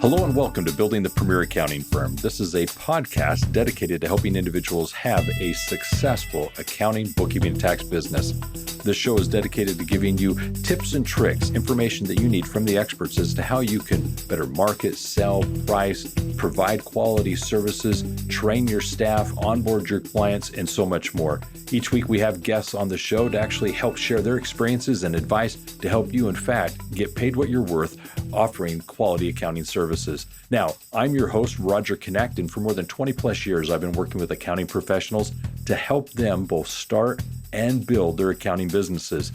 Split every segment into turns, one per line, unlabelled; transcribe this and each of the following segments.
Hello and welcome to Building the Premier Accounting Firm. This is a podcast dedicated to helping individuals have a successful accounting, bookkeeping, and tax business. This show is dedicated to giving you tips and tricks, information that you need from the experts as to how you can better market, sell, price, provide quality services, train your staff, onboard your clients, and so much more. Each week we have guests on the show to actually help share their experiences and advice to help you, in fact, get paid what you're worth, offering quality accounting services. Now, I'm your host, Roger Connect, and for more than 20 plus years, I've been working with accounting professionals to help them both start and build their accounting businesses.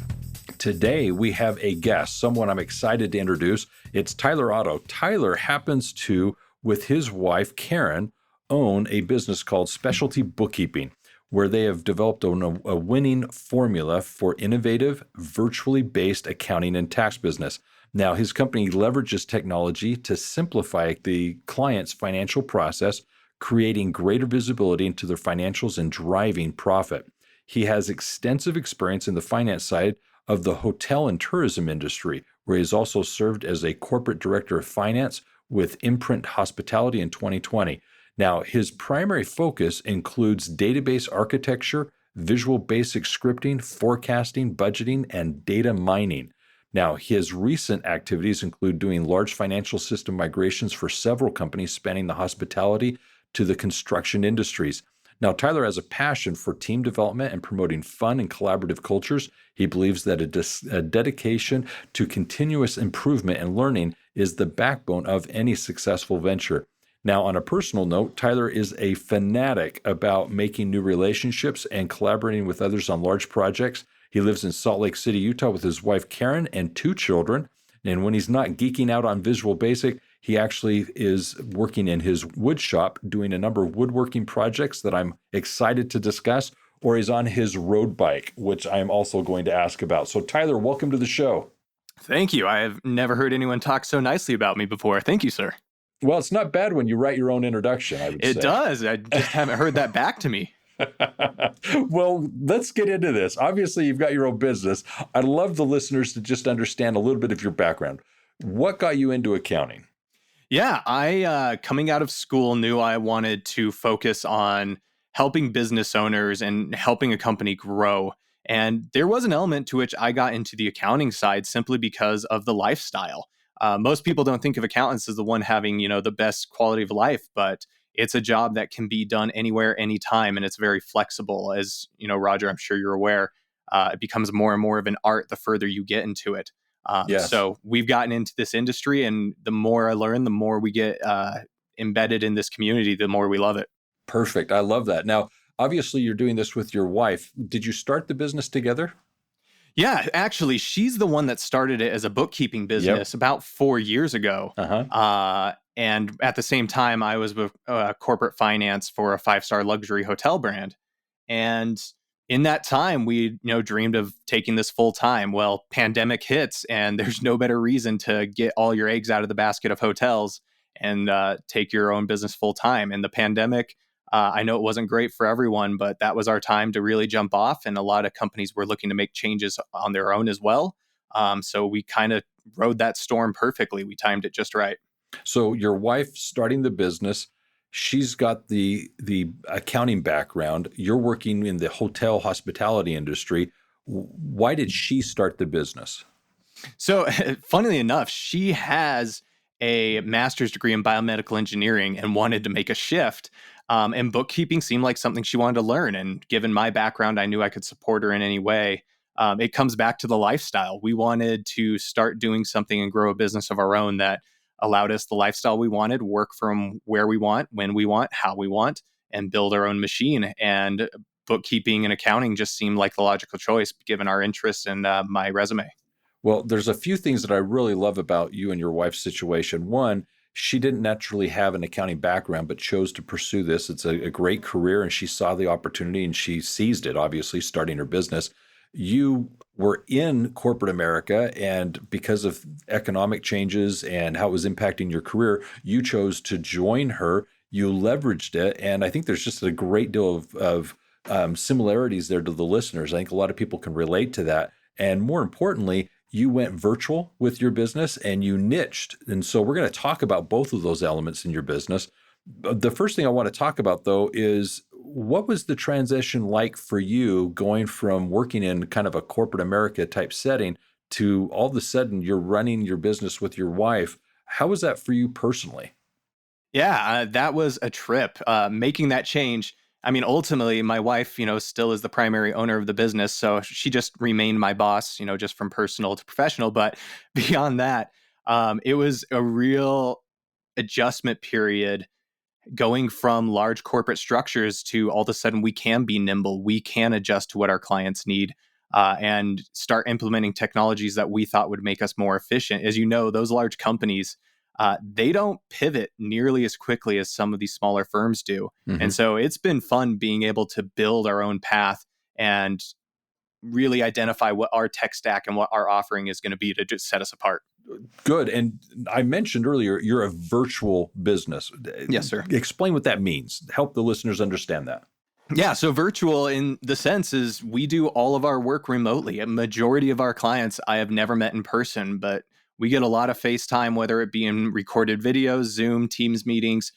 Today, we have a guest, someone I'm excited to introduce. It's Tyler Otto. Tyler happens to, with his wife, Karen, own a business called Specialty Bookkeeping, where they have developed a winning formula for innovative, virtually based accounting and tax business. Now, his company leverages technology to simplify the client's financial process, creating greater visibility into their financials and driving profit. He has extensive experience in the finance side of the hotel and tourism industry, where he has also served as a corporate director of finance with Imprint Hospitality in 2020. Now, his primary focus includes database architecture, visual basic scripting, forecasting, budgeting, and data mining. Now, his recent activities include doing large financial system migrations for several companies spanning the hospitality to the construction industries. Now, Tyler has a passion for team development and promoting fun and collaborative cultures. He believes that a dedication to continuous improvement and learning is the backbone of any successful venture. Now, on a personal note, Tyler is a fanatic about making new relationships and collaborating with others on large projects. He lives in Salt Lake City, Utah with his wife, Karen, and 2 children. And when he's not geeking out on Visual Basic, he actually is working in his wood shop, doing a number of woodworking projects that I'm excited to discuss, or he's on his road bike, which I'm also going to ask about. So Tyler, welcome to the show.
Thank you. I have never heard anyone talk so nicely about me before. Thank you, sir.
Well, it's not bad when you write your own introduction, I would say.
It does. I just haven't heard that back to me.
Well, let's get into this. Obviously, you've got your own business. I'd love the listeners to just understand a little bit of your background. What got you into accounting?
Yeah, I, coming out of school, knew I wanted to focus on helping business owners and helping a company grow. And there was an element to which I got into the accounting side simply because of the lifestyle. Most people don't think of accountants as the one having, the best quality of life, but it's a job that can be done anywhere, anytime, and it's very flexible. As Roger, I'm sure you're aware, it becomes more and more of an art the further you get into it.
Yes.
So we've gotten into this industry, and the more I learn, the more we get embedded in this community, the more we love it.
Perfect. I love that. Now, obviously, you're doing this with your wife. Did you start the business together?
Yeah, actually, she's the one that started it as a bookkeeping business about 4 years ago. And at the same time, I was with corporate finance for a 5-star luxury hotel brand. And in that time, we dreamed of taking this full time. Well, pandemic hits, and there's no better reason to get all your eggs out of the basket of hotels and take your own business full time. And the pandemic, I know it wasn't great for everyone, but that was our time to really jump off. And a lot of companies were looking to make changes on their own as well. So we kind of rode that storm perfectly. We timed it just right.
So your wife starting the business, she's got the accounting background. You're working in the hotel hospitality industry. Why did she start the business?
So funnily enough, she has a master's degree in biomedical engineering and wanted to make a shift. And bookkeeping seemed like something she wanted to learn. And given my background, I knew I could support her in any way. It comes back to the lifestyle. We wanted to start doing something and grow a business of our own that allowed us the lifestyle we wanted, work from where we want, when we want, how we want, and build our own machine. And bookkeeping and accounting just seemed like the logical choice given our interests and my resume.
Well, there's a few things that I really love about you and your wife's situation. One, she didn't naturally have an accounting background, but chose to pursue this. It's a great career, and she saw the opportunity and she seized it, obviously, starting her business. You were in corporate America, and because of economic changes and how it was impacting your career, you chose to join her. You leveraged it, and I think there's just a great deal of similarities there to the listeners. I think a lot of people can relate to that. And more importantly, you went virtual with your business and you niched. And so we're going to talk about both of those elements in your business. The first thing I want to talk about, though, is what was the transition like for you going from working in kind of a corporate America type setting to all of a sudden you're running your business with your wife? How was that for you personally?
Yeah, that was a trip. Making that change. I mean, ultimately, my wife, still is the primary owner of the business, so she just remained my boss, just from personal to professional. But beyond that, it was a real adjustment period going from large corporate structures to all of a sudden we can be nimble, we can adjust to what our clients need, and start implementing technologies that we thought would make us more efficient. As you know, those large companies, they don't pivot nearly as quickly as some of these smaller firms do.
Mm-hmm.
And so it's been fun being able to build our own path and really identify what our tech stack and what our offering is going to be to just set us apart.
Good. And I mentioned earlier, you're a virtual business.
Yes, sir.
Explain what that means. Help the listeners understand that.
Yeah, so virtual in the sense is we do all of our work remotely. A majority of our clients I have never met in person, but we get a lot of FaceTime, whether it be in recorded videos, Zoom, Teams meetings,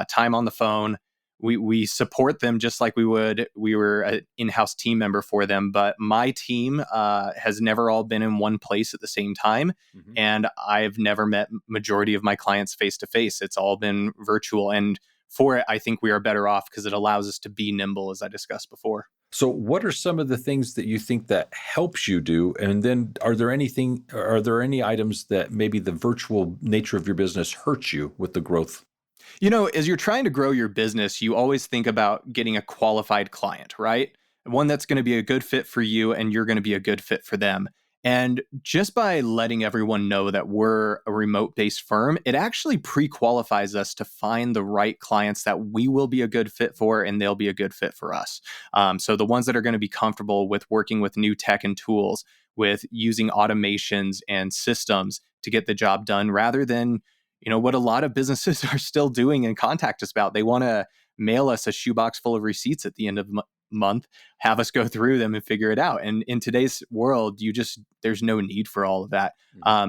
time on the phone. We support them just like we were an in-house team member for them. But my team has never all been in one place at the same time. Mm-hmm. And I've never met majority of my clients face to face. It's all been virtual. And for it, I think we are better off because it allows us to be nimble, as I discussed before.
So what are some of the things that you think that helps you do? And then are there any items that maybe the virtual nature of your business hurts you with the growth?
As you're trying to grow your business, you always think about getting a qualified client, right? One that's going to be a good fit for you and you're going to be a good fit for them. And just by letting everyone know that we're a remote-based firm, it actually pre-qualifies us to find the right clients that we will be a good fit for and they'll be a good fit for us. So the ones that are going to be comfortable with working with new tech and tools, with using automations and systems to get the job done rather than what a lot of businesses are still doing and contact us about. They want to mail us a shoebox full of receipts at the end of the month, have us go through them and figure it out. And in today's world, there's no need for all of that.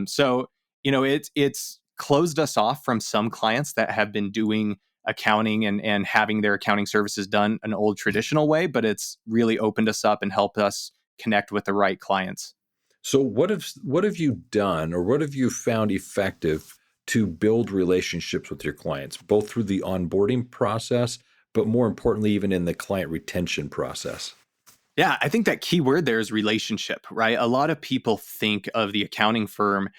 So it's closed us off from some clients that have been doing accounting and having their accounting services done an old traditional way, but it's really opened us up and helped us connect with the right clients.
So what have you done, or what have you found effective to build relationships with your clients, both through the onboarding process, but more importantly, even in the client retention process?
Yeah, I think that key word there is relationship, right? A lot of people think of the accounting firm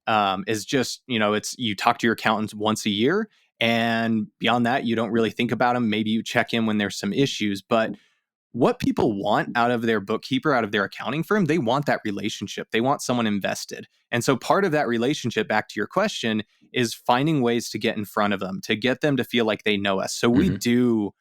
as just, it's you talk to your accountants once a year, and beyond that, you don't really think about them. Maybe you check in when there's some issues, but what people want out of their bookkeeper, out of their accounting firm, they want that relationship. They want someone invested. And so part of that relationship, back to your question, is finding ways to get in front of them, to get them to feel like they know us. So we do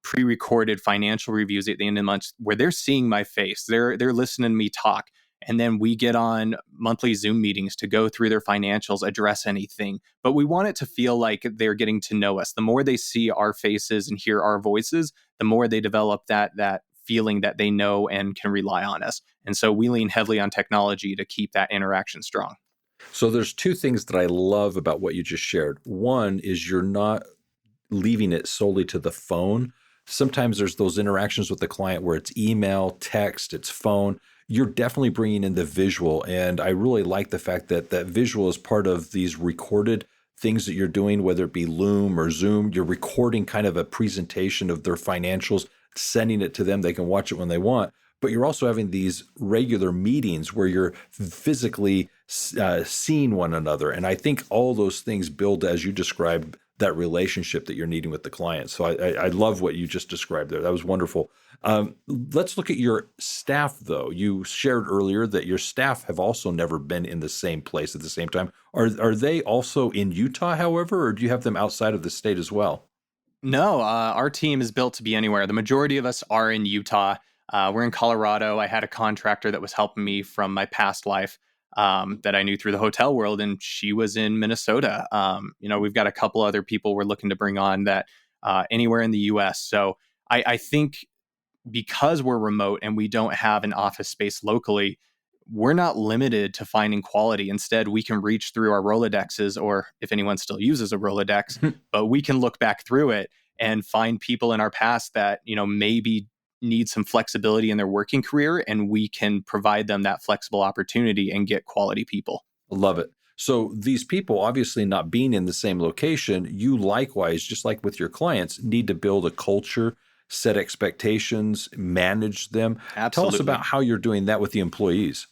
pre-recorded financial reviews at the end of the month where they're seeing my face. They're listening to me talk. And then we get on monthly Zoom meetings to go through their financials, address anything. But we want it to feel like they're getting to know us. The more they see our faces and hear our voices, the more they develop that feeling that they know and can rely on us. And so we lean heavily on technology to keep that interaction strong.
So there's two things that I love about what you just shared. One is you're not leaving it solely to the phone. Sometimes there's those interactions with the client where it's email, text, it's phone. You're definitely bringing in the visual. And I really like the fact that that visual is part of these recorded things that you're doing, whether it be Loom or Zoom. You're recording kind of a presentation of their financials, sending it to them. They can watch it when they want. But you're also having these regular meetings where you're physically seeing one another. And I think all those things build, as you described, that relationship that you're needing with the client. So I love what you just described there. That was wonderful. Let's look at your staff, though. You shared earlier that your staff have also never been in the same place at the same time. Are they also in Utah, however, or do you have them outside of the state as well?
No, our team is built to be anywhere. The majority of us are in Utah. We're in Colorado. I had a contractor that was helping me from my past life that I knew through the hotel world, and she was in Minnesota. We've got a couple other people we're looking to bring on that anywhere in the U.S. So I think because we're remote and we don't have an office space locally, we're not limited to finding quality. Instead, we can reach through our Rolodexes, or if anyone still uses a Rolodex, but we can look back through it and find people in our past that, maybe need some flexibility in their working career, and we can provide them that flexible opportunity and get quality people.
Love it. So these people, obviously not being in the same location, you likewise, just like with your clients, need to build a culture, set expectations, manage them.
Absolutely.
Tell us about how you're doing that with the employees.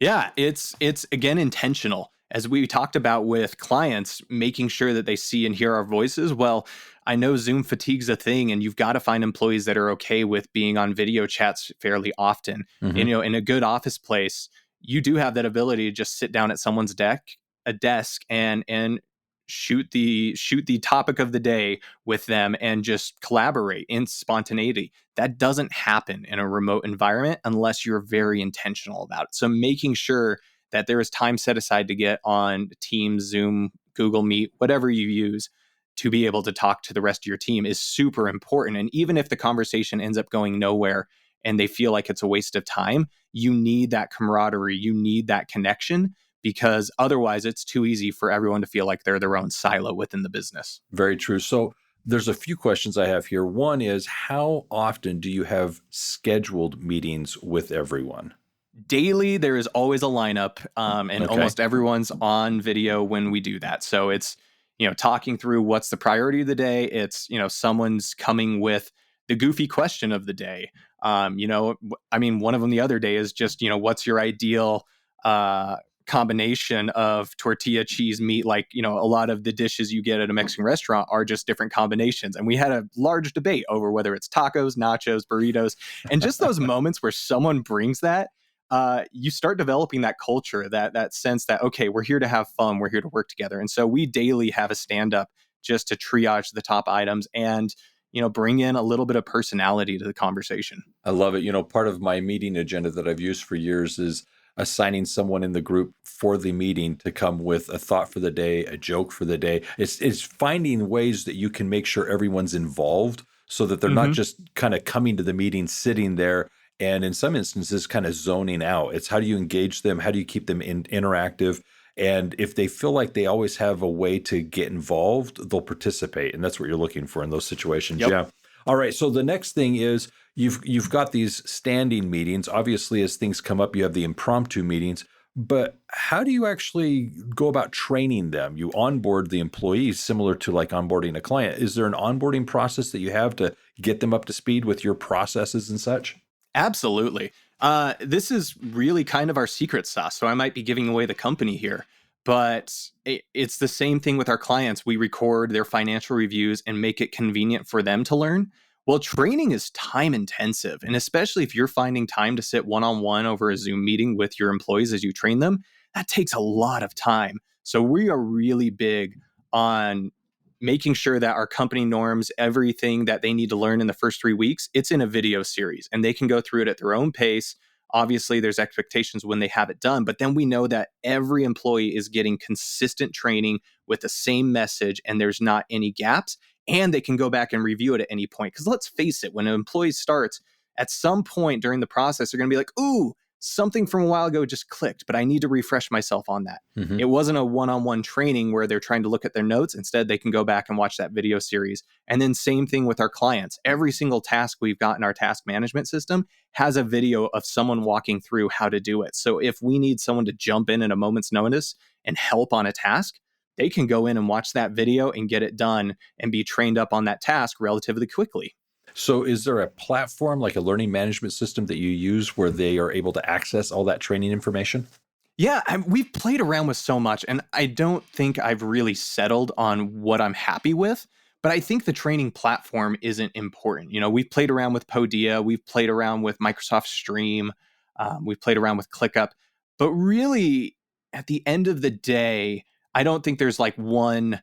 Yeah, it's again intentional. As we talked about with clients, making sure that they see and hear our voices. Well, I know Zoom fatigue's a thing, and you've got to find employees that are okay with being on video chats fairly often.
Mm-hmm.
In a good office place, you do have that ability to just sit down at someone's desk and shoot the topic of the day with them and just collaborate in spontaneity. That doesn't happen in a remote environment unless you're very intentional about it. So making sure that there is time set aside to get on Teams, Zoom, Google Meet, whatever you use, to be able to talk to the rest of your team is super important. And even if the conversation ends up going nowhere and they feel like it's a waste of time, you need that camaraderie, you need that connection, because otherwise it's too easy for everyone to feel like they're their own silo within the business.
Very true. So there's a few questions I have here. One is, how often do you have scheduled meetings with everyone?
Daily, there is always a lineup, and almost everyone's on video when we do that. So it's, talking through what's the priority of the day. It's, someone's coming with the goofy question of the day. One of them the other day is just, what's your ideal combination of tortilla, cheese, meat? Like, a lot of the dishes you get at a Mexican restaurant are just different combinations. And we had a large debate over whether it's tacos, nachos, burritos, and just those moments where someone brings that, you start developing that culture, that sense that, okay, we're here to have fun, we're here to work together. And so we daily have a stand-up just to triage the top items and, bring in a little bit of personality to the conversation.
I love it. Part of my meeting agenda that I've used for years is assigning someone in the group for the meeting to come with a thought for the day, a joke for the day. It's finding ways that you can make sure everyone's involved so that they're not just kind of coming to the meeting, sitting there, and in some instances kind of zoning out. It's how do you engage them? How do you keep them interactive? And if they feel like they always have a way to get involved, they'll participate. And that's what you're looking for in those situations.
Yep.
Yeah. All right. So the next thing is you've got these standing meetings. Obviously, as things come up, you have the impromptu meetings. But how do you actually go about training them? You onboard the employees similar to like onboarding a client. Is there an onboarding process that you have to get them up to speed with your processes and such?
Absolutely. This is really kind of our secret sauce. So I might be giving away the company here, but it's the same thing with our clients. We record their financial reviews and make it convenient for them to learn. Well, training is time intensive. And especially if you're finding time to sit one-on-one over a Zoom meeting with your employees as you train them, that takes a lot of time. So we are really big on making sure that our company norms, everything that they need to learn in the first 3 weeks, it's in a video series and they can go through it at their own pace. Obviously, there's expectations when they have it done, but then we know that every employee is getting consistent training with the same message and there's not any gaps, and they can go back and review it at any point. Because let's face it, when an employee starts, at some point during the process, they're going to be like, ooh, something from a while ago just clicked, but I need to refresh myself on that. Mm-hmm. It wasn't a one-on-one training where they're trying to look at their notes. Instead, they can go back and watch that video series. And then same thing with our clients. Every single task we've got in our task management system has a video of someone walking through how to do it. So if we need someone to jump in at a moment's notice and help on a task, they can go in and watch that video and get it done and be trained up on that task relatively quickly.
So is there a platform like a learning management system that you use where they are able to access all that training information?
Yeah, we've played around with so much, and I don't think I've really settled on what I'm happy with, but I think the training platform isn't important. We've played around with Podia, we've played around with Microsoft Stream, we've played around with ClickUp, but really, at the end of the day, I don't think there's like one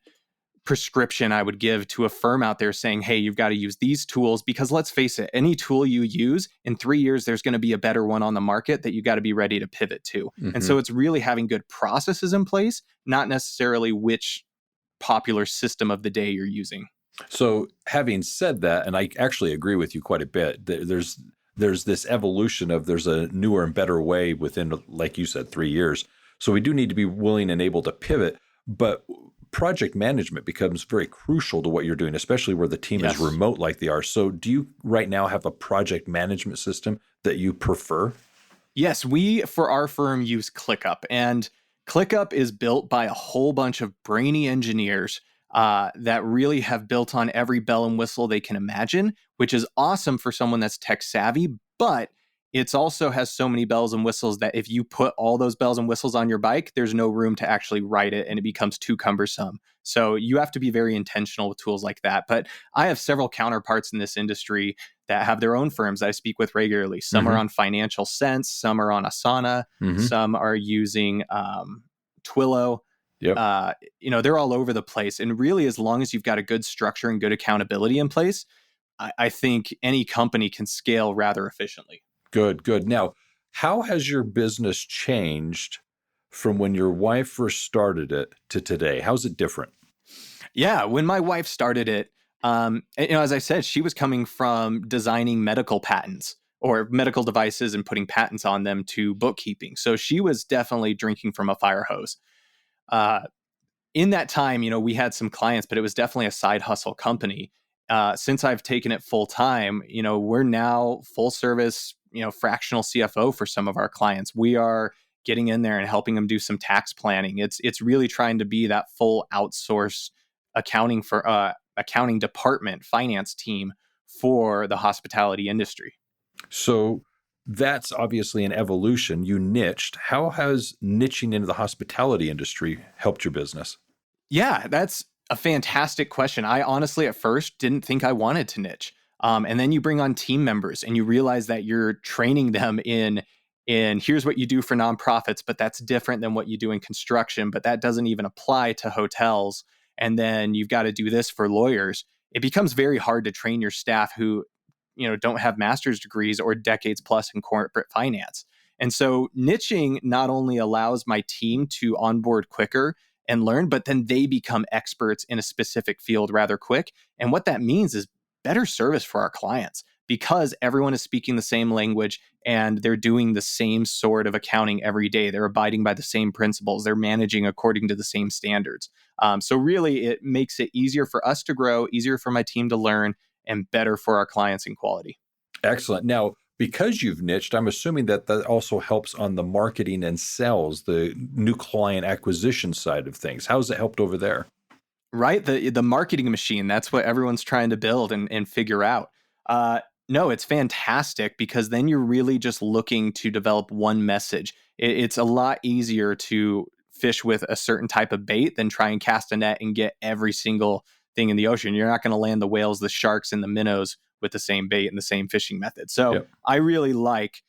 prescription I would give to a firm out there saying, hey, you've got to use these tools, because let's face it, any tool you use in 3 years, there's going to be a better one on the market that you got to be ready to pivot to. Mm-hmm. And so it's really having good processes in place, not necessarily which popular system of the day you're using.
So having said that, and I actually agree with you quite a bit, there's there's this evolution of there's a newer and better way within, like you said, 3 years. So we do need to be willing and able to pivot, but project management becomes very crucial to what you're doing, especially where the team is remote like they are. So do you right now have a project management system that you prefer?
Yes, we, for our firm, use ClickUp. And ClickUp is built by a whole bunch of brainy engineers that really have built on every bell and whistle they can imagine, which is awesome for someone that's tech savvy. But it's also has so many bells and whistles that if you put all those bells and whistles on your bike, there's no room to actually write it and it becomes too cumbersome. So you have to be very intentional with tools like that. But I have several counterparts in this industry that have their own firms that I speak with regularly. Some are on Financial Sense, some are on Asana, some are using Twilio.
Yep.
They're all over the place. And really, as long as you've got a good structure and good accountability in place, I think any company can scale rather efficiently.
Good. Now, how has your business changed from when your wife first started it to today? How's it different?
Yeah, when my wife started it, as I said, she was coming from designing medical patents or medical devices and putting patents on them to bookkeeping. So she was definitely drinking from a fire hose. In that time, we had some clients, but it was definitely a side hustle company. Since I've taken it full time, we're now full service, fractional CFO for some of our clients. We are getting in there and helping them do some tax planning. It's really trying to be that full outsource accounting department, finance team for the hospitality industry.
So that's obviously an evolution. You niched. How has niching into the hospitality industry helped your business?
Yeah, that's a fantastic question. I honestly, at first, didn't think I wanted to niche. And then you bring on team members and you realize that you're training them in here's what you do for nonprofits, but that's different than what you do in construction, but that doesn't even apply to hotels. And then you've got to do this for lawyers. It becomes very hard to train your staff who, don't have master's degrees or decades plus in corporate finance. And so niching not only allows my team to onboard quicker and learn, but then they become experts in a specific field rather quick. And what that means is better service for our clients because everyone is speaking the same language and they're doing the same sort of accounting every day. They're abiding by the same principles. They're managing according to the same standards. So really, it makes it easier for us to grow, easier for my team to learn, and better for our clients in quality.
Excellent. Now, because you've niched, I'm assuming that also helps on the marketing and sales, the new client acquisition side of things. How's it helped over there?
Right? The marketing machine, that's what everyone's trying to build and figure out. No, it's fantastic because then you're really just looking to develop one message. It's a lot easier to fish with a certain type of bait than try and cast a net and get every single thing in the ocean. You're not going to land the whales, the sharks, and the minnows with the same bait and the same fishing method. So I really like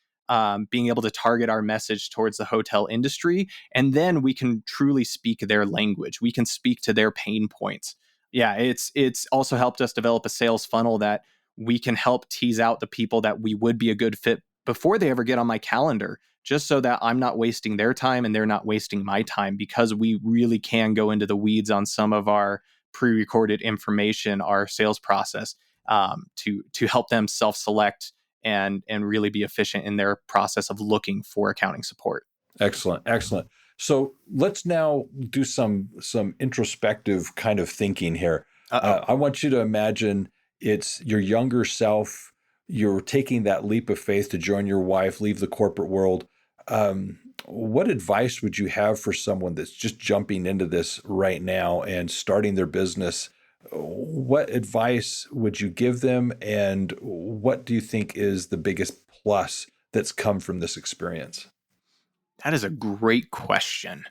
being able to target our message towards the hotel industry, and then we can truly speak their language. We can speak to their pain points. Yeah, it's also helped us develop a sales funnel that we can help tease out the people that we would be a good fit before they ever get on my calendar, just so that I'm not wasting their time and they're not wasting my time, because we really can go into the weeds on some of our pre-recorded information, our sales process, to help them self-select and really be efficient in their process of looking for accounting support.
Excellent. So let's now do some introspective kind of thinking here. I want you to imagine it's your younger self. You're taking that leap of faith to join your wife, leave the corporate world. What advice would you have for someone that's just jumping into this right now and starting their business? What advice would you give them, and what do you think is the biggest plus that's come from this experience?
That is a great question.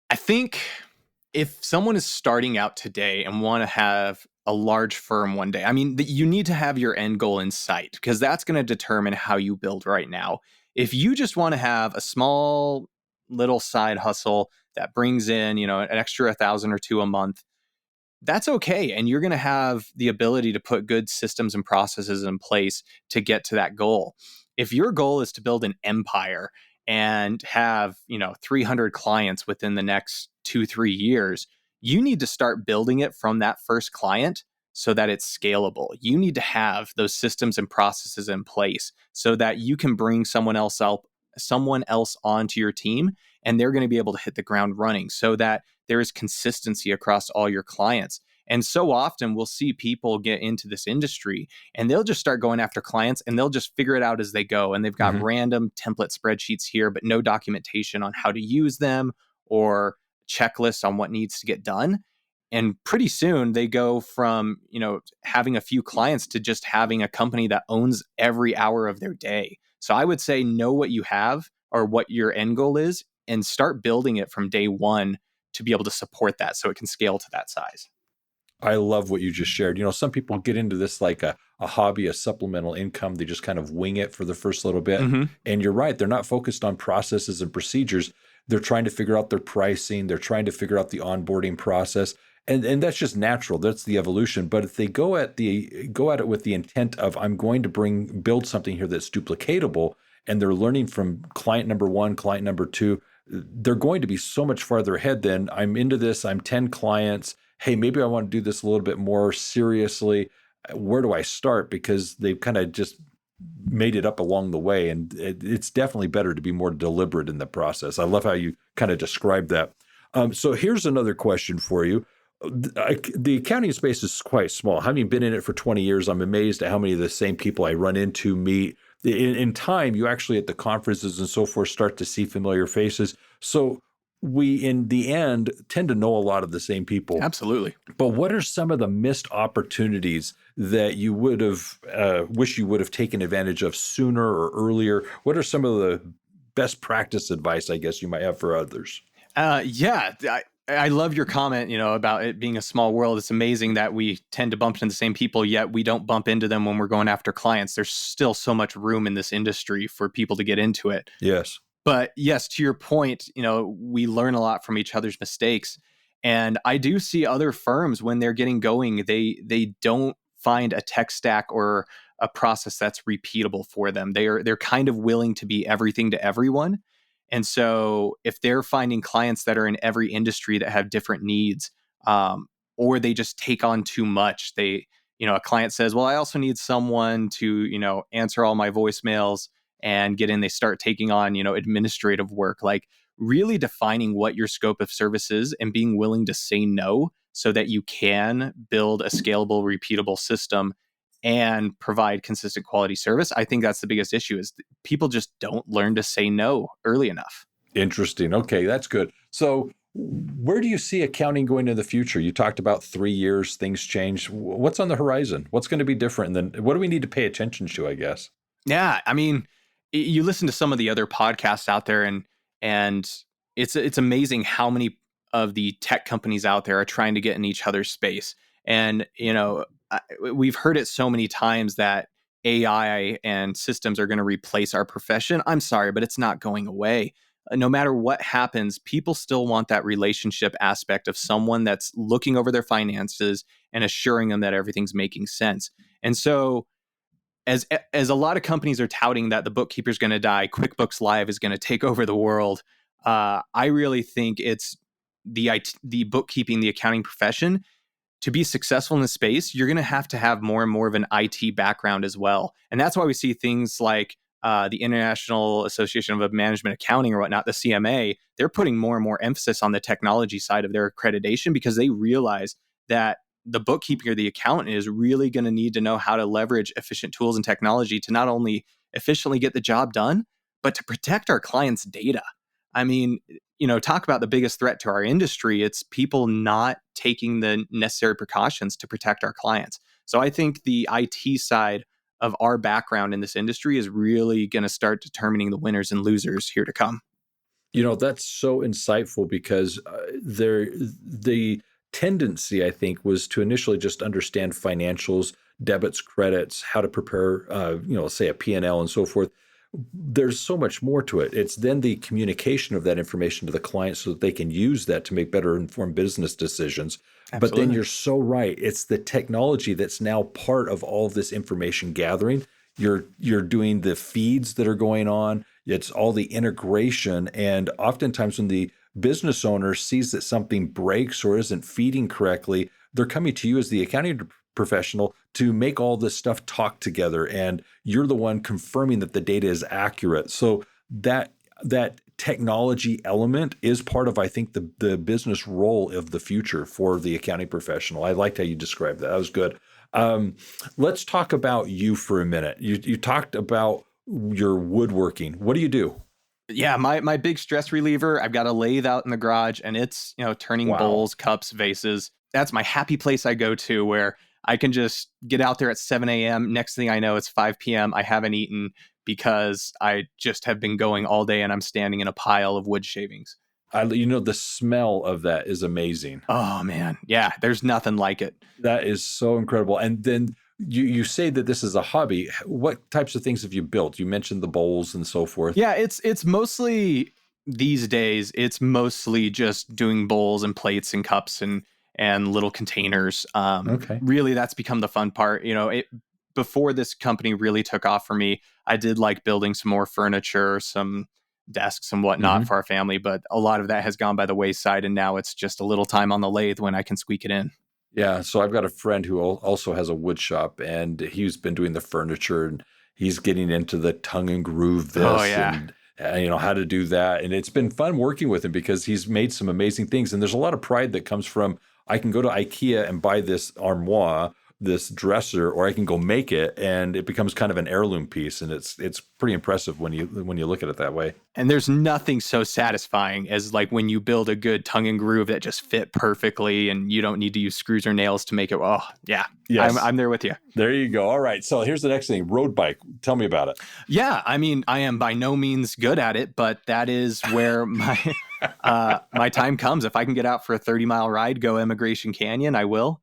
I think if someone is starting out today and want to have a large firm one day, I mean, you need to have your end goal in sight, because that's going to determine how you build right now. If you just want to have a small little side hustle that brings in, an extra 1,000 or 2 a month, that's okay. And you're going to have the ability to put good systems and processes in place to get to that goal. If your goal is to build an empire and have, 300 clients within the next 2-3 years, you need to start building it from that first client so that it's scalable. You need to have those systems and processes in place so that you can bring someone else onto your team, and they're going to be able to hit the ground running so that there is consistency across all your clients. And so often we'll see people get into this industry and they'll just start going after clients and they'll just figure it out as they go. And they've got random template spreadsheets here, but no documentation on how to use them or checklists on what needs to get done. And pretty soon they go from, having a few clients to just having a company that owns every hour of their day. So I would say know what you have or what your end goal is and start building it from day one to be able to support that so it can scale to that size.
I love what you just shared. Some people get into this like a hobby, a supplemental income. They just kind of wing it for the first little bit. And you're right. They're not focused on processes and procedures. They're trying to figure out their pricing. They're trying to figure out the onboarding process. And that's just natural. That's the evolution. But if they go at it with the intent of, I'm going to build something here that's duplicatable, and they're learning from client number one, client number two, they're going to be so much farther ahead than I'm into this. I'm 10 clients. Hey, maybe I want to do this a little bit more seriously. Where do I start? Because they've kind of just made it up along the way. And it's definitely better to be more deliberate in the process. I love how you kind of described that. So here's another question for you. The accounting space is quite small. Having been in it for 20 years, I'm amazed at how many of the same people I run into, meet. In time, you actually at the conferences and so forth start to see familiar faces. So we, in the end, tend to know a lot of the same people.
Absolutely.
But what are some of the missed opportunities that you would have wish you would have taken advantage of sooner or earlier? What are some of the best practice advice, I guess, you might have for others?
I love your comment, about it being a small world. It's amazing that we tend to bump into the same people, yet we don't bump into them when we're going after clients. There's still so much room in this industry for people to get into it.
Yes.
But yes, to your point, we learn a lot from each other's mistakes. And I do see other firms when they're getting going, they don't find a tech stack or a process that's repeatable for them. They're kind of willing to be everything to everyone. And so if they're finding clients that are in every industry that have different needs, or they just take on too much, a client says, well, I also need someone to, answer all my voicemails and get in, they start taking on, administrative work, like really defining what your scope of service is and being willing to say no so that you can build a scalable, repeatable system and provide consistent quality service. I think that's the biggest issue is people just don't learn to say no early enough.
Interesting. Okay, that's good. So where do you see accounting going in the future? You talked about 3 years, things change. What's on the horizon? What's going to be different? And then what do we need to pay attention to, I guess?
Yeah, I mean, you listen to some of the other podcasts out there and it's amazing how many of the tech companies out there are trying to get in each other's space. And, we've heard it so many times that AI and systems are going to replace our profession. I'm sorry, but it's not going away. No matter what happens, people still want that relationship aspect of someone that's looking over their finances and assuring them that everything's making sense. And so as a lot of companies are touting that the bookkeeper is going to die, QuickBooks Live is going to take over the world. I really think it's the bookkeeping, the accounting profession. To be successful in this space, you're going to have more and more of an IT background as well. And that's why we see things like the International Association of Management Accounting or whatnot, the CMA, they're putting more and more emphasis on the technology side of their accreditation because they realize that the bookkeeper or the accountant is really going to need to know how to leverage efficient tools and technology to not only efficiently get the job done, but to protect our clients' data. I mean, talk about the biggest threat to our industry. It's people not taking the necessary precautions to protect our clients. So I think the IT side of our background in this industry is really going to start determining the winners and losers here to come.
That's so insightful because the tendency, I think, was to initially just understand financials, debits, credits, how to prepare, say a P&L and so forth. There's so much more to it. It's then the communication of that information to the client so that they can use that to make better informed business decisions. Absolutely. But then you're so right. It's the technology that's now part of all of this information gathering. You're doing the feeds that are going on. It's all the integration. And oftentimes when the business owner sees that something breaks or isn't feeding correctly, they're coming to you as the accounting professional to make all this stuff talk together, and you're the one confirming that the data is accurate. So that technology element is part of, I think, the business role of the future for the accounting professional. I liked how you described that. That was good. Let's talk about you for a minute. You talked about your woodworking. What do you do?
Yeah, my big stress reliever, I've got a lathe out in the garage, and it's, turning bowls, cups, vases. That's my happy place I go to, where I can just get out there at 7 a.m. Next thing I know, it's 5 p.m. I haven't eaten because I just have been going all day, and I'm standing in a pile of wood shavings.
The smell of that is amazing.
Oh, man. Yeah, there's nothing like it.
That is so incredible. And then you say that this is a hobby. What types of things have you built? You mentioned the bowls and so forth.
Yeah, it's mostly, these days, it's mostly just doing bowls and plates and cups and little containers.
Okay.
Really, that's become the fun part. Before this company really took off for me, I did like building some more furniture, some desks and whatnot for our family, but a lot of that has gone by the wayside, and now it's just a little time on the lathe when I can squeak it in.
Yeah, so I've got a friend who also has a wood shop, and he's been doing the furniture, and he's getting into the tongue and groove this, and how to do that. And it's been fun working with him because he's made some amazing things. And there's a lot of pride that comes from, I can go to IKEA and buy this armoire, this dresser, or I can go make it, and it becomes kind of an heirloom piece. And it's pretty impressive when you look at it that way.
And there's nothing so satisfying as like when you build a good tongue and groove that just fit perfectly, and you don't need to use screws or nails to make it. Oh, yeah. Yes. I'm there with you.
There you go. All right. So here's the next thing. Road bike. Tell me about it.
Yeah. I mean, I am by no means good at it, but that is where my my time comes. If I can get out for a 30-mile ride, go Immigration Canyon, I will.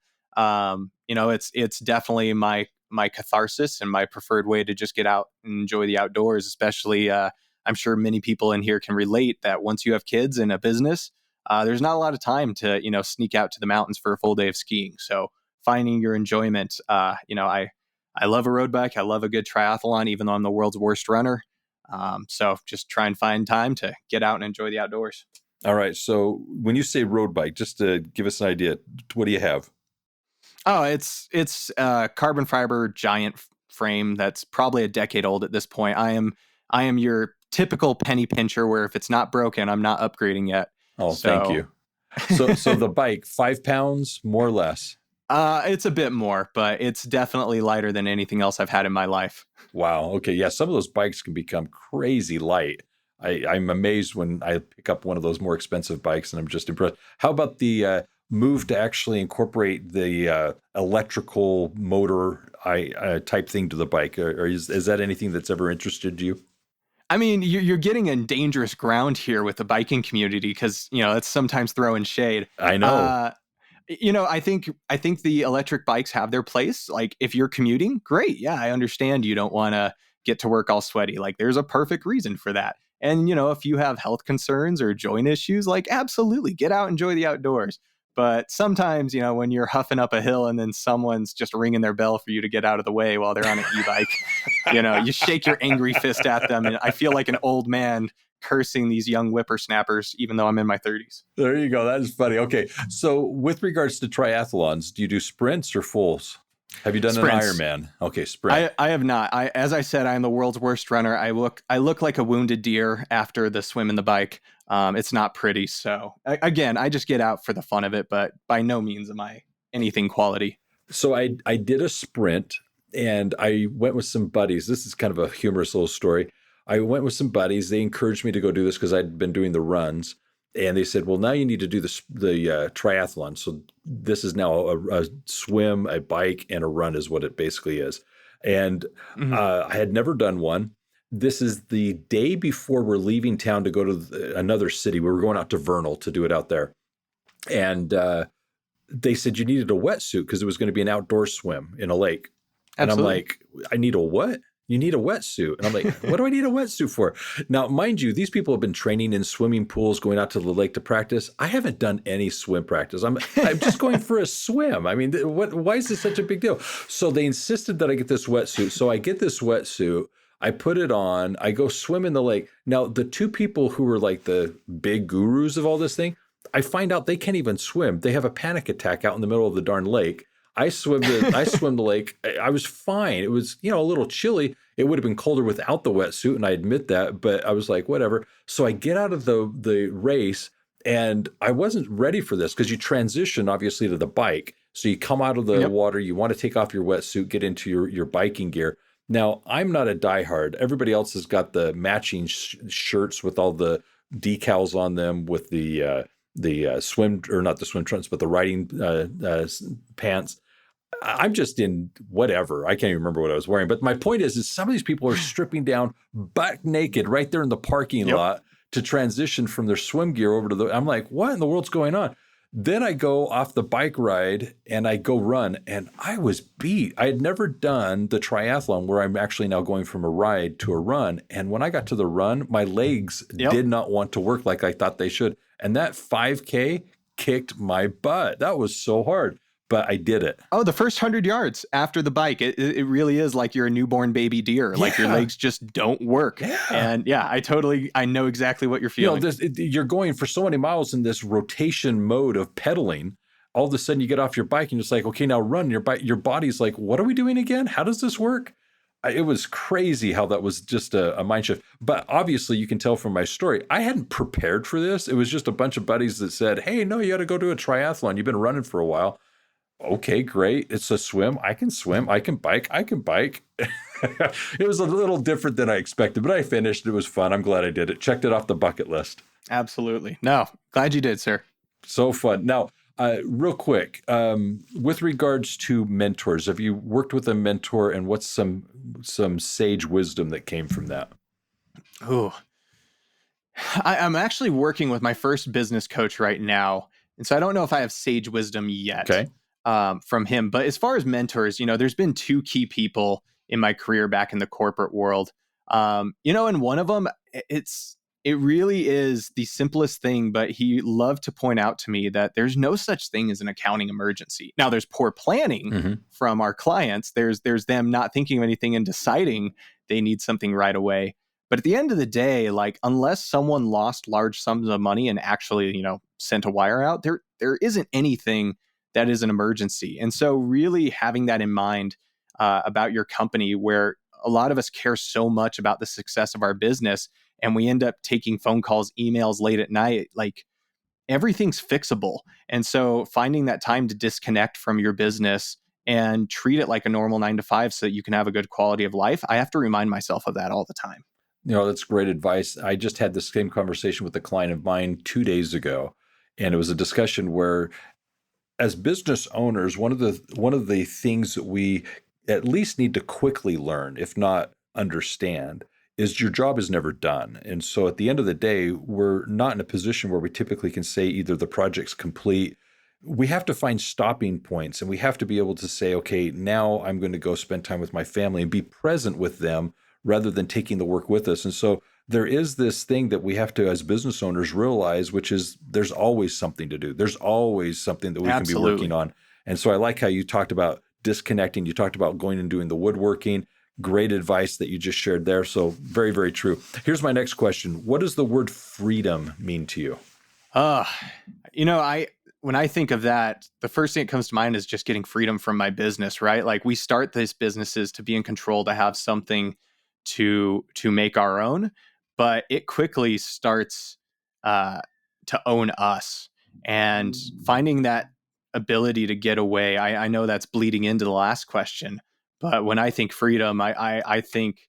It's definitely my catharsis and my preferred way to just get out and enjoy the outdoors, especially I'm sure many people in here can relate that once you have kids and a business, there's not a lot of time to, sneak out to the mountains for a full day of skiing. So finding your enjoyment, I love a road bike. I love a good triathlon, even though I'm the world's worst runner. So just try and find time to get out and enjoy the outdoors.
All right. So when you say road bike, just to give us an idea, what do you have?
Oh, it's a carbon fiber giant frame that's probably a decade old at this point. I am your typical penny pincher, where if it's not broken, I'm not upgrading yet.
Oh, thank you. So the bike, 5 pounds, more or less?
It's a bit more, but it's definitely lighter than anything else I've had in my life.
Wow. Okay. Yeah. Some of those bikes can become crazy light. I'm amazed when I pick up one of those more expensive bikes, and I'm just impressed. How about the move to actually incorporate the electrical motor type thing to the bike? Or is that anything that's ever interested you?
I mean, you're getting in dangerous ground here with the biking community, because it's sometimes throwing shade.
I know.
I think the electric bikes have their place. Like if you're commuting, great. Yeah, I understand you don't want to get to work all sweaty. Like there's a perfect reason for that. And if you have health concerns or joint issues, like absolutely get out, enjoy the outdoors. But sometimes, when you're huffing up a hill and then someone's just ringing their bell for you to get out of the way while they're on an e-bike, you shake your angry fist at them. And I feel like an old man cursing these young whippersnappers, even though I'm in my 30s.
There you go. That is funny. Okay. So with regards to triathlons, do you do sprints or fulls? Have you done
Sprints.
An Ironman? Okay, sprint.
I have not. As I said, I am the world's worst runner. I look like a wounded deer after the swim and the bike. It's not pretty. So again, I just get out for the fun of it, but by no means am I anything quality.
So I did a sprint, and I went with some buddies. This is kind of a humorous little story. I went with some buddies. They encouraged me to go do this because I'd been doing the runs. And they said, well, now you need to do the triathlon. So this is now a swim, a bike, and a run is what it basically is. And I had never done one. This is the day before we're leaving town to go to another city. We were going out to Vernal to do it out there. And they said you needed a wetsuit because it was going to be an outdoor swim in a lake. Absolutely. And I'm like, I need a what? You need a wetsuit. And I'm like, what do I need a wetsuit for? Now, mind you, these people have been training in swimming pools, going out to the lake to practice. I haven't done any swim practice. I'm just going for a swim. I mean, why is this such a big deal? So they insisted that I get this wetsuit. So I get this wetsuit. I put it on. I go swim in the lake. Now, the two people who were like the big gurus of all this thing, I find out they can't even swim. They have a panic attack out in the middle of the darn lake. I swim the lake. I was fine. It was, a little chilly. It would have been colder without the wetsuit, and I admit that, but I was like, whatever. So I get out of the race, and I wasn't ready for this because you transition obviously to the bike. So you come out of the water, you want to take off your wetsuit, get into your biking gear. Now, I'm not a diehard. Everybody else has got the matching shirts with all the decals on them with the swim, or not the swim trunks, but the riding pants. I'm just in whatever. I can't even remember what I was wearing. But my point is some of these people are stripping down butt naked right there in the parking lot to transition from their swim gear over to I'm like, what in the world's going on? Then I go off the bike ride and I go run, and I was beat. I had never done the triathlon where I'm actually now going from a ride to a run. And when I got to the run, my legs did not want to work like I thought they should. And that 5K kicked my butt. That was so hard. But I did it.
Oh, the first 100 yards after the bike, it really is like you're a newborn baby deer. Like your legs just don't work. Yeah. And I know exactly what you're feeling.
You're going for so many miles in this rotation mode of pedaling. All of a sudden you get off your bike and it's like, okay, now run. Your body's like, what are we doing again? How does this work? It was crazy how that was just a mind shift. But obviously you can tell from my story, I hadn't prepared for this. It was just a bunch of buddies that said, hey, no, you got to go do a triathlon. You've been running for a while. Okay, great. It's a swim. I can swim. I can bike. It was a little different than I expected, but I finished. It was fun. I'm glad I did it. Checked it off the bucket list.
Absolutely. No, glad you did, sir.
So fun. Now, real quick, with regards to mentors, have you worked with a mentor, and what's some sage wisdom that came from that?
Oh, I'm actually working with my first business coach right now. And so I don't know if I have sage wisdom yet. Okay. From him. But as far as mentors, there's been two key people in my career back in the corporate world. And one of them, it really is the simplest thing, but he loved to point out to me that there's no such thing as an accounting emergency. Now, there's poor planning from our clients. There's them not thinking of anything and deciding they need something right away. But at the end of the day, like, unless someone lost large sums of money and actually, sent a wire out, there isn't anything that is an emergency. And so really having that in mind about your company, where a lot of us care so much about the success of our business, and we end up taking phone calls, emails late at night, like, everything's fixable. And so finding that time to disconnect from your business and treat it like a normal 9 to 5 so that you can have a good quality of life. I have to remind myself of that all the time.
That's great advice. I just had the same conversation with a client of mine 2 days ago, and it was a discussion where, as business owners, one of the things that we at least need to quickly learn, if not understand, is your job is never done. And so at the end of the day, we're not in a position where we typically can say either the project's complete. We have to find stopping points, and we have to be able to say, okay, now I'm going to go spend time with my family and be present with them rather than taking the work with us. And so there is this thing that we have to, as business owners, realize, which is there's always something to do. There's always something that we can be working on. And so I like how you talked about disconnecting. You talked about going and doing the woodworking. Great advice that you just shared there. So very, very true. Here's my next question. What does the word freedom mean to you?
When I think of that, the first thing that comes to mind is just getting freedom from my business, right? Like, we start these businesses to be in control, to have something to make our own, but it quickly starts to own us. And finding that ability to get away, I know that's bleeding into the last question, but when I think freedom, I think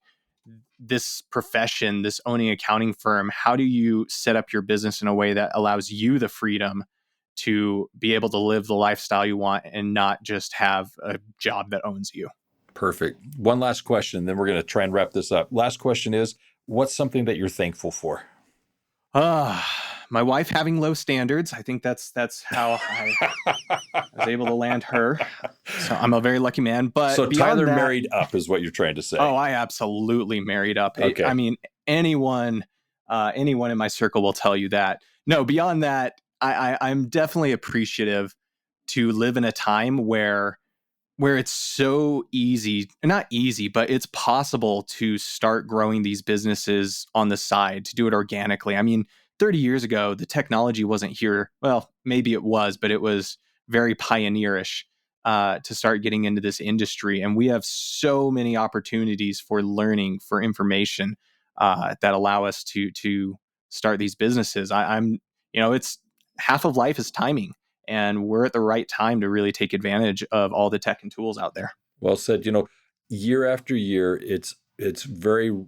this profession, this owning accounting firm, how do you set up your business in a way that allows you the freedom to be able to live the lifestyle you want and not just have a job that owns you?
Perfect. One last question, then we're going to try and wrap this up. Last question is, what's something that you're thankful for?
My wife having low standards. I think that's how I was able to land her. So I'm a very lucky man. But
so Tyler married up is what you're trying to say.
Oh, I absolutely married up. Okay. I mean, anyone in my circle will tell you that. No, beyond that, I'm definitely appreciative to live in a time where it's so easy, not easy, but it's possible to start growing these businesses on the side, to do it organically. I mean, 30 years ago, the technology wasn't here. Well, maybe it was, but it was very pioneerish. to start getting into this industry. And we have so many opportunities for learning, for information that allow us to start these businesses. It's half of life is timing, and we're at the right time to really take advantage of all the tech and tools out there.
Well said. Year after year, it's very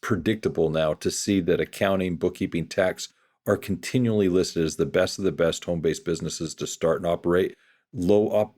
predictable now to see that accounting, bookkeeping, tax are continually listed as the best of the best home-based businesses to start and operate. Low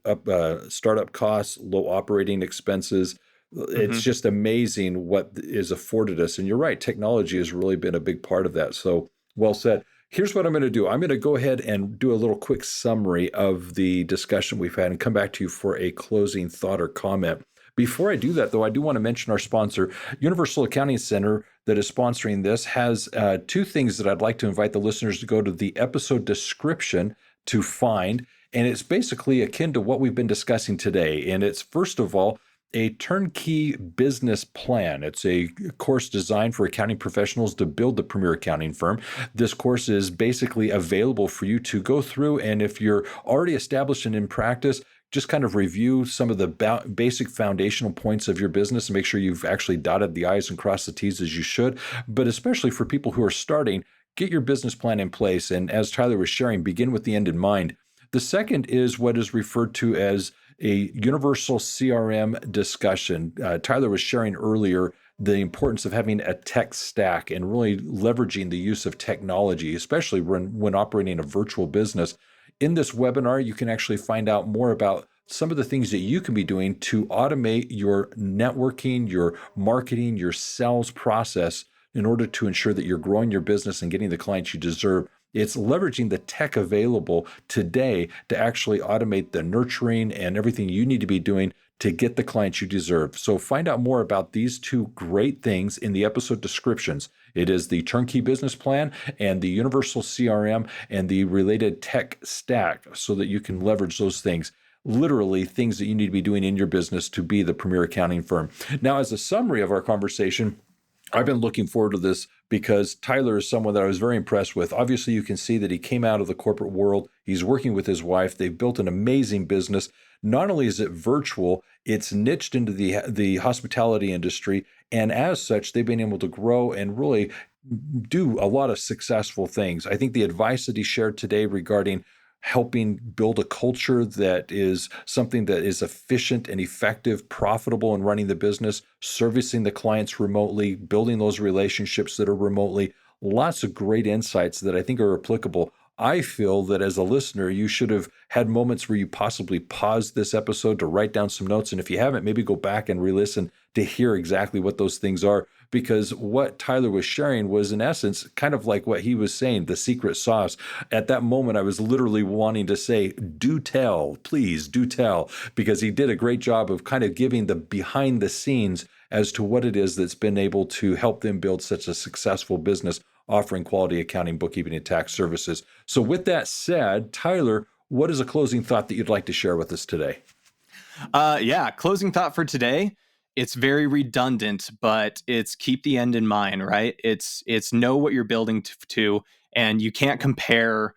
startup costs, low operating expenses. It's just amazing what is afforded us. And you're right, technology has really been a big part of that. So well said. Here's what I'm going to do. I'm going to go ahead and do a little quick summary of the discussion we've had and come back to you for a closing thought or comment. Before I do that, though, I do want to mention our sponsor, Universal Accounting Center, that is sponsoring this, has two things that I'd like to invite the listeners to go to the episode description to find. And it's basically akin to what we've been discussing today. And it's, first of all, a turnkey business plan. It's a course designed for accounting professionals to build the premier accounting firm. This course is basically available for you to go through. And if you're already established and in practice, just kind of review some of the basic foundational points of your business and make sure you've actually dotted the I's and crossed the T's as you should. But especially for people who are starting, get your business plan in place. And as Tyler was sharing, begin with the end in mind. The second is what is referred to as a universal CRM discussion. Tyler was sharing earlier the importance of having a tech stack and really leveraging the use of technology, especially when operating a virtual business. In this webinar, you can actually find out more about some of the things that you can be doing to automate your networking, your marketing, your sales process in order to ensure that you're growing your business and getting the clients you deserve. It's leveraging the tech available today to actually automate the nurturing and everything you need to be doing to get the clients you deserve. So find out more about these two great things in the episode descriptions. It is the turnkey business plan and the universal CRM and the related tech stack so that you can leverage those things. Literally things that you need to be doing in your business to be the premier accounting firm. Now, as a summary of our conversation, I've been looking forward to this because Tyler is someone that I was very impressed with. Obviously, you can see that he came out of the corporate world. He's working with his wife. They've built an amazing business. Not only is it virtual, it's niched into the hospitality industry. And as such, they've been able to grow and really do a lot of successful things. I think the advice that he shared today regarding helping build a culture that is something that is efficient and effective, profitable in running the business, servicing the clients remotely, building those relationships that are remotely, lots of great insights that I think are applicable. I feel that as a listener, you should have had moments where you possibly paused this episode to write down some notes. And if you haven't, maybe go back and re-listen to hear exactly what those things are. Because what Tyler was sharing was, in essence, kind of like what he was saying, the secret sauce. At that moment, I was literally wanting to say, do tell, please do tell, because he did a great job of kind of giving the behind the scenes as to what it is that's been able to help them build such a successful business offering quality accounting, bookkeeping, and tax services. So with that said, Tyler, what is a closing thought that you'd like to share with us today?
Closing thought for today. It's very redundant, but it's keep the end in mind, right? It's know what you're building to, and you can't compare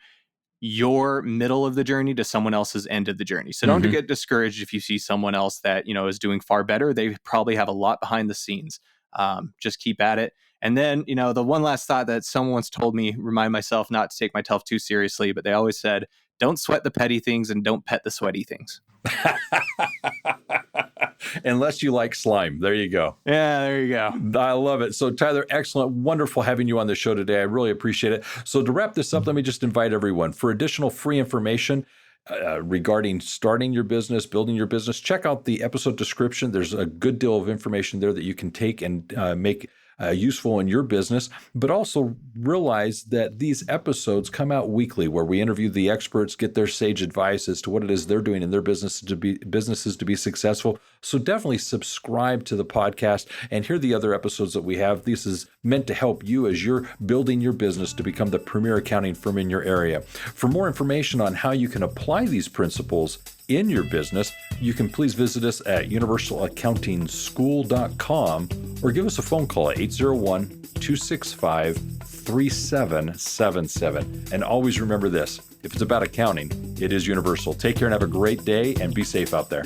your middle of the journey to someone else's end of the journey. So don't get discouraged if you see someone else that, is doing far better. They probably have a lot behind the scenes. Just keep at it. And then, the one last thought that someone once told me, remind myself not to take myself too seriously, but they always said, don't sweat the petty things and don't pet the sweaty things.
Unless you like slime. There you go.
Yeah, there you go.
I love it. So Tyler, excellent. Wonderful having you on the show today. I really appreciate it. So to wrap this up, let me just invite everyone for additional free information regarding starting your business, building your business. Check out the episode description. There's a good deal of information there that you can take and make useful in your business, but also realize that these episodes come out weekly where we interview the experts, get their sage advice as to what it is they're doing in their businesses to be successful. So definitely subscribe to the podcast and hear the other episodes that we have. This is meant to help you as you're building your business to become the premier accounting firm in your area. For more information on how you can apply these principles in your business, you can please visit us at universalaccountingschool.com or give us a phone call at 801-265-3777. And always remember this, if it's about accounting, It is universal. Take care and have a great day, and be safe out there.